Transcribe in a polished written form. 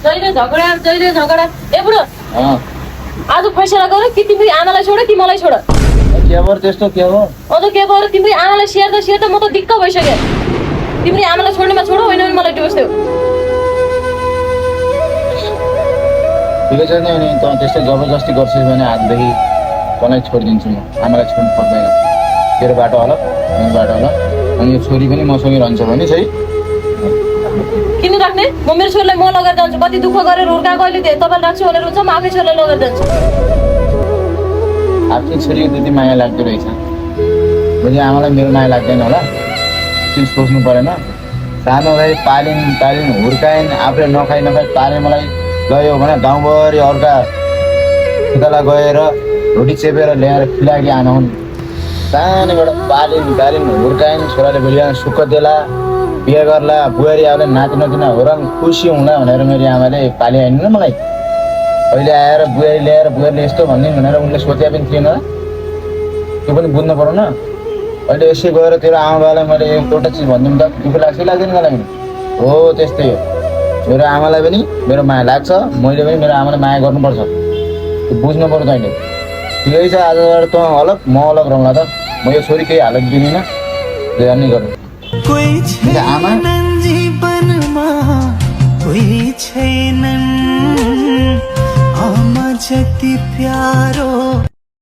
जहिले झगडा ए बुढो अँ आज फैसला गर कि तिम्रो आमालाई छोड कि मलाई छोड के भयो त्यस्तो के हो अझ के भयो तिम्रो आमालाई सेर्दा म त दिक्क भइसकेँ तिम्रो आमालाई छोड्नेमा छोड होइन भने मलाई डिभोर्स देऊ ठिकै छ नि अनि त त्यस्तो जबरजस्ती गर्छस् भने आजदेखि तँलाई छोडिदिन्छु म आमालाई छोड्नु पर्दैन तेरो बाटो अलग मेरो बाटो अलग अनि यो छोरी पनि मसँगै रहन्छ भने चाहिँ किन राख्ने म मेरो छोरीलाई म लगेर जान्छु कति दुःख गरेर हुर्काएको अहिले तपाईँले राख्छु भनेर हुन्छ म आफै छोरीलाई लगेर जान्छु आफ्नो छोरीको त्यति माया लाग्दो रहेछ भोलि आमालाई मेरो माया लाग्दैन होला त्यो सोच्नु परेन सानो भाइ पालिन् हुर्काइन् आफूले नखाइ पाले मलाई गयो भने गाउँभरि अर्का खेतला गएर रोटी चेपेर ल्याएर खिलाएकी आमा हुन् सानोबाट पालिन् हुर्काइन् छोराले भोलि सुख देला बिहे गर्ला बुहारी आएर नातिना होरङ खुसी हुँला भनेर मेरो आमाले पाली आइन न मलाई अहिले आएर बुहारीले यस्तो भनिदिन् भनेर उनले सोचे पनि थिएन त्यो पनि बुझ्नु पर्यो न अहिले यसै गएर तेरो आमाबालाई मैले एउटा चिज भनिदिउँ त दुःख लाग्छ कि लाग्दैन मलाई पनि हो त्यस्तै हो मेरो आमालाई पनि मेरो माया लाग्छ मैले पनि मेरो आमालाई माया गर्नुपर्छ त्यो बुझ्नु पर्यो तैँले ठिकै छ आजबाट तँ अलग म अलग रहँला त म यो छोरी केही हालत दिँदिनँ जे नै गर्नु आमा जीवनमा कोही छैनन् आमा जति प्यारो